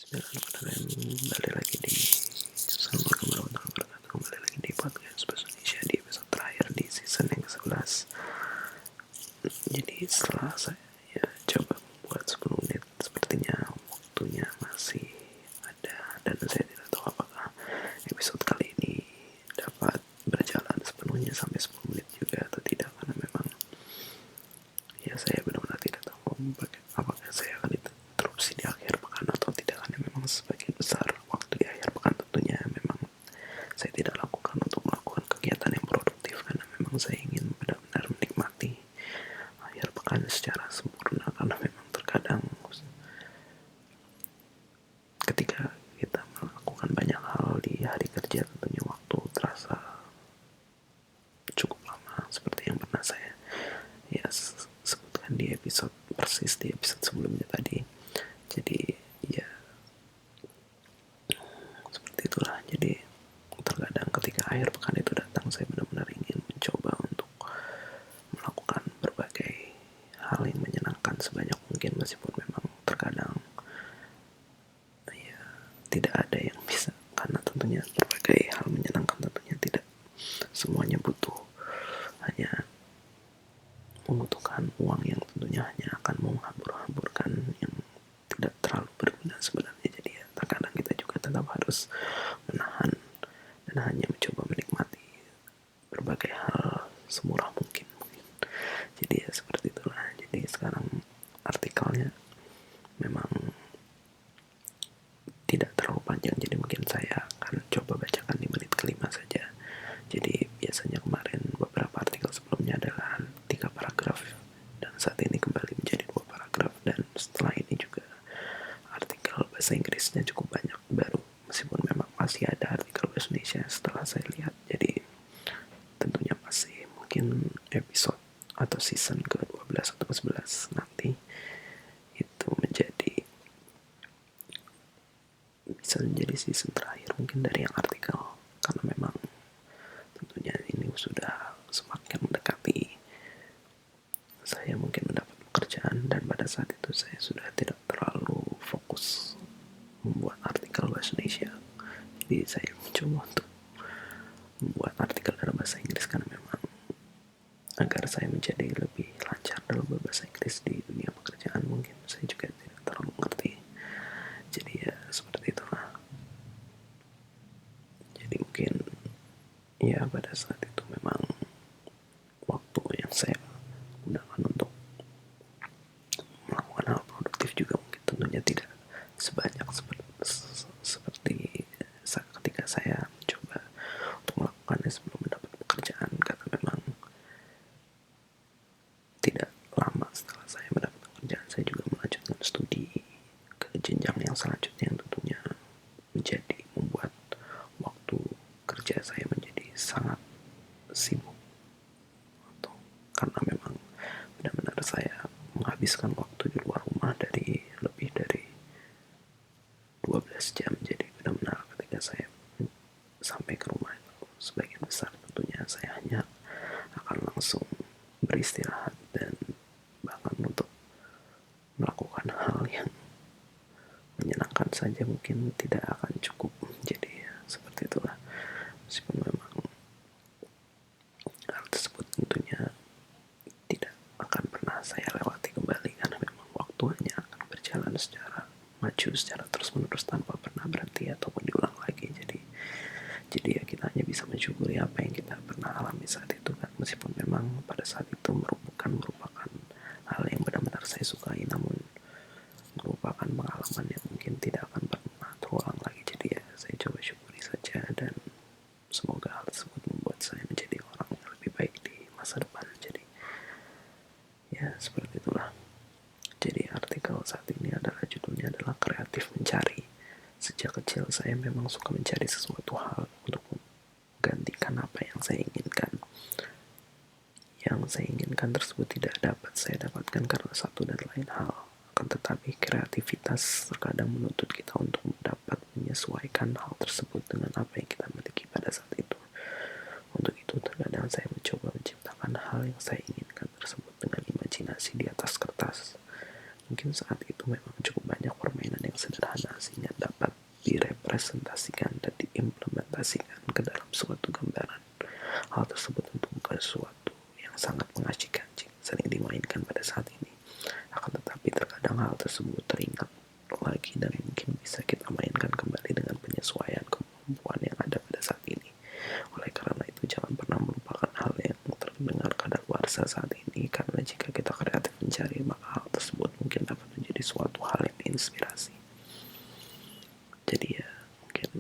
Bismillahirrahmanirrahim. Kembali lagi di Assalamualaikum warahmatullahi wabarakatuh. Kembali lagi di podcast Bahasa Indonesia di episode terakhir di season yang ke-11. Jadi setelah saya coba membuat 10 menit, sepertinya waktunya masih ada, dan saya tidak tahu apakah episode kali ini dapat berjalan sepenuhnya sampai 10 menit juga atau tidak, karena memang ya saya benar-benar tidak tahu apakah saya akan interupsi di akhir pekan atau tidak, karena memang sebagian besar waktu di akhir pekan tentunya memang saya tidak lakukan untuk melakukan kegiatan yang produktif, karena memang saya ingin benar-benar menikmati akhir pekan secara sempurna, karena memang terkadang ketika kita melakukan banyak hal di hari kerja tentunya waktu terasa cukup lama, seperti yang pernah saya sebutkan di episode sebelumnya tadi. Jadi ya seperti itulah. Jadi terkadang ketika akhir pekan itu datang, saya benar-benar ingin mencoba untuk melakukan berbagai hal yang menyenangkan sebanyak mungkin, meskipun memang terkadang ya tidak ada yang bisa, karena tentunya berbagai hal menyenangkan tentunya tidak semuanya hanya membutuhkan uang yang tentunya hanya akan menghambur-hamburkan, yang tidak terlalu berguna sebenarnya. Jadi ya terkadang kita juga tetap harus menahan dan hanya mencoba menikmati berbagai hal semurah mungkin. Jadi ya seperti itulah. Jadi sekarang artikelnya memang tidak terlalu panjang, jadi mungkin saya akan coba bacakan di menit kelima saja. Jadi biasanya kemarin beberapa artikel sebelumnya adalah 3 paragraf, dan saat ini kembali menjadi 2 paragraf, dan setelah ini juga artikel bahasa Inggrisnya cukup banyak baru, meskipun memang masih ada artikel bahasa Indonesia setelah saya lihat. Jadi tentunya masih mungkin episode atau season ke-12 atau ke-11 nanti itu bisa menjadi season terakhir mungkin dari yang artikel, karena memang tentunya ini sudah semakin mendekati saya mungkin mendapat pekerjaan, dan pada saat itu saya sudah tidak terlalu fokus membuat artikel bahasa Indonesia. Jadi saya mencoba untuk membuat artikel dalam bahasa Inggris, karena memang agar saya menjadi lebih lancar dalam berbahasa Inggris di dunia pekerjaan. Mungkin saya juga tidak terlalu mengerti. Jadi ya seperti itulah. Jadi mungkin ya pada saat itu memang waktu yang saya gunakan untuk melakukan hal produktif juga mungkin tentunya tidak sebanyak seperti ketika saya mencoba untuk melakukannya sebelum mendapat pekerjaan, karena memang tidak lama setelah saya mendapat pekerjaan saya juga melanjutkan studi ke jenjang yang selanjutnya, yang tentunya membuat waktu kerja saya menjadi sangat sibuk, karena memang benar-benar saya menghabiskan waktu di luar rumah dari lebih dari 12 jam. Jadi benar-benar ketika saya sampai ke rumah itu sebagian besar tentunya saya hanya akan langsung beristirahat, dan bahkan untuk melakukan hal yang menyenangkan saja mungkin tidak akan cukup. Jadi ya seperti itulah. Meskipun memang hal tersebut tentunya tidak akan pernah saya lewati kembali, karena memang waktu hanya akan berjalan secara maju, secara terus-menerus tanpa pernah berhenti ataupun diulang lagi. Jadi ya kita hanya bisa mensyukuri apa yang kita pernah alami saat itu kan, meskipun memang pada saat itu merupakan hal yang benar-benar saya sukai, namun merupakan pengalaman yang mungkin tidak akan pernah terulang lagi. Jadi ya saya coba syukuri saja, dan semoga hal tersebut membuat saya menjadi orang yang lebih baik di masa depan. Jadi ya seperti itulah. Jadi artikel saat ini judulnya adalah kreatif mencari. Sejak kecil saya memang suka mencari sesuatu hal untuk menggantikan apa yang saya inginkan. Yang saya inginkan tersebut tidak dapat saya dapatkan karena satu dan lain hal. Akan tetapi kreativitas terkadang menuntut kita untuk dapat menyesuaikan hal tersebut dengan apa yang kita miliki pada saat itu. Untuk itu terkadang saya mencoba menciptakan hal yang saya inginkan tersebut dengan imajinasi di atas kertas. Mungkin saat itu memang cukup banyak permainan yang sederhana, sehingga dipresentasikan dan diimplementasikan ke dalam suatu gambaran. Hal tersebut tentu bukan sesuatu yang sangat mengasyikan jika sering dimainkan pada saat ini. Akan tetapi terkadang hal tersebut teringat lagi dan mungkin bisa kita mainkan kembali dengan penyesuaian kemampuan yang ada pada saat ini. Oleh karena itu, jangan pernah melupakan hal yang terdengar kadaluarsa saat ini, karena jika kita kreatif mencari, maka hal tersebut mungkin dapat menjadi suatu hal yang menginspirasi. Jadi ya, mungkin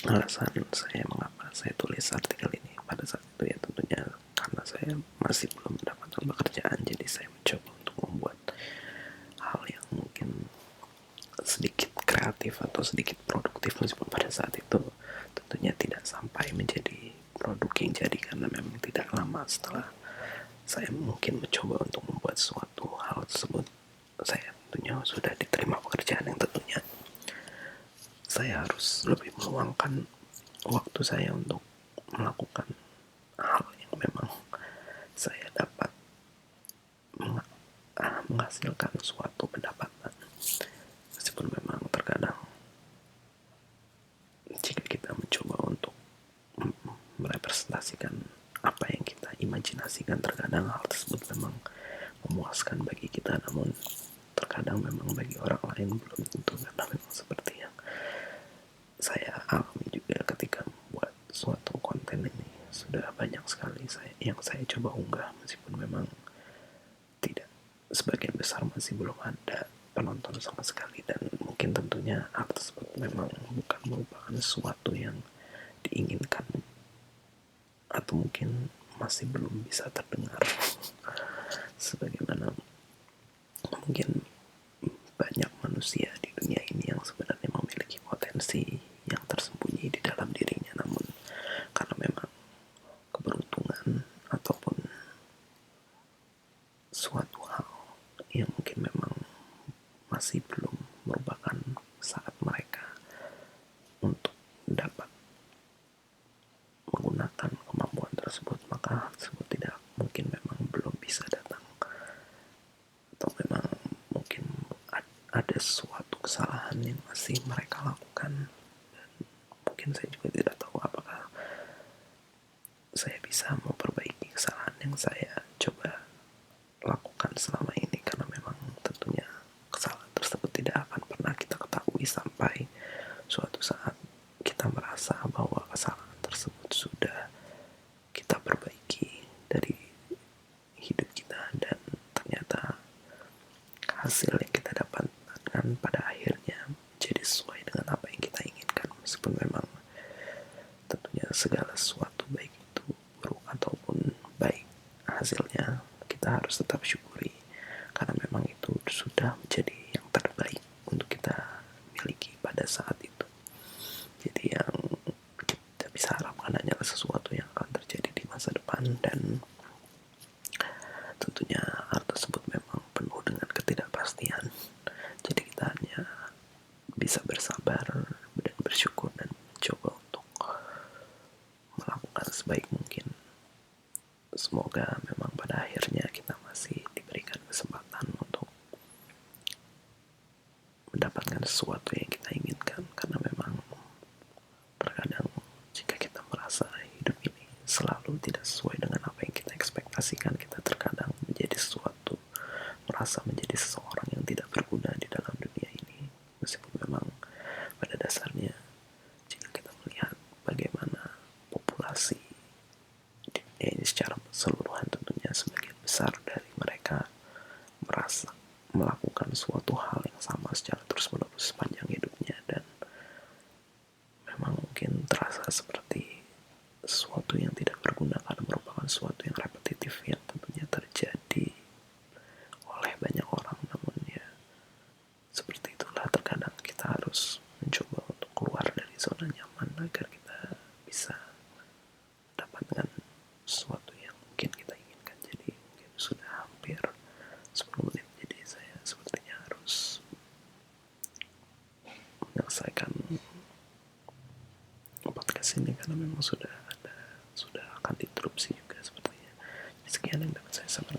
alasan saya mengapa saya tulis artikel ini pada saat itu ya tentunya karena saya masih belum mendapatkan pekerjaan, jadi saya mencoba untuk membuat hal yang mungkin sedikit kreatif atau sedikit produktif, meskipun pada saat itu tentunya tidak sampai menjadi produk yang jadi, karena memang tidak lama setelah saya mungkin mencoba untuk membuat suatu hal tersebut, saya tentunya sudah diterima pekerjaan yang tentunya saya harus lebih meluangkan waktu saya untuk melakukan hal yang memang saya dapat menghasilkan suatu pendapatan. Meskipun memang terkadang jika kita mencoba untuk merepresentasikan apa yang kita imajinasikan, terkadang hal tersebut memang memuaskan bagi kita, namun terkadang memang bagi orang lain belum tentu, karena memang seperti yang saya alami juga ketika membuat suatu konten ini. Sudah banyak sekali yang saya coba unggah, meskipun memang tidak, sebagian besar masih belum ada penonton sama sekali, dan mungkin tentunya hal tersebut memang bukan merupakan sesuatu yang diinginkan atau mungkin masih belum bisa terdengar sebagaimana mungkin banyak manusia di dunia ini yang sebenarnya memiliki potensi yang tersembunyi di dalam dirinya, namun karena memang keberuntungan ataupun suatu hal yang mungkin memang masih belum merupakan saat mereka untuk dapat menggunakan kemampuan tersebut, maka hal tersebut tidak mungkin memang belum bisa datang, atau memang mungkin ada suatu kesalahan yang masih mereka lakukan, dan mungkin saya juga tidak tahu apakah saya bisa memperbaiki kesalahan yang saya coba lakukan selama ini, karena memang tentunya kesalahan tersebut tidak akan pernah kita ketahui sampai suatu saat kita merasa bahwa kesalahan tersebut sudah kita perbaiki dari hidup kita, dan ternyata hasil yang kita dapatkan pada akhirnya jadi sesuai dengan apa yang kita inginkan. Meskipun memang tentunya segala sesuatu, baik itu buruk ataupun baik hasilnya, kita harus tetap syukuri, karena memang itu sudah menjadi yang terbaik untuk kita miliki pada saat itu. Jadi yang kita bisa harapkan hanyalah sesuatu yang akan terjadi di masa depan, dan tentunya hal tersebut memang penuh dengan ketidakpastian. Jadi kita hanya bisa bersabar dan bersyukur dan mencoba untuk melakukan sebaik mungkin. Semoga memang pada akhirnya kita masih diberikan kesempatan untuk mendapatkan sesuatu yang kita inginkan, karena memang terkadang jika kita merasa hidup ini selalu tidak sesuai dengan apa yang kita ekspektasikan, kita terkadang merasa menjadi seseorang yang tidak berguna di dalam dunia ini. Meskipun memang pada dasarnya jika kita melihat bagaimana populasi di dunia ini secara keseluruhan, tentunya sebagian besar dari mereka merasa melakukan suatu hal yang sama secara terus-menerus sepanjang hidupnya, dan memang mungkin terasa seperti sesuatu yang tidak berguna karena merupakan sesuatu yang repetitif yang tentunya terjadi oleh banyak orang. Namun ya seperti itulah, terkadang kita harus mencoba untuk keluar dari zona nyaman agar kita bisa mendapatkan sesuatu yang mungkin kita inginkan. Jadi mungkin sudah hampir 10 menit, jadi saya sepertinya harus menyelesaikan podcast ini karena memang sudah akan diinterupsi juga sepertinya. Sekian yang dapat saya sampaikan.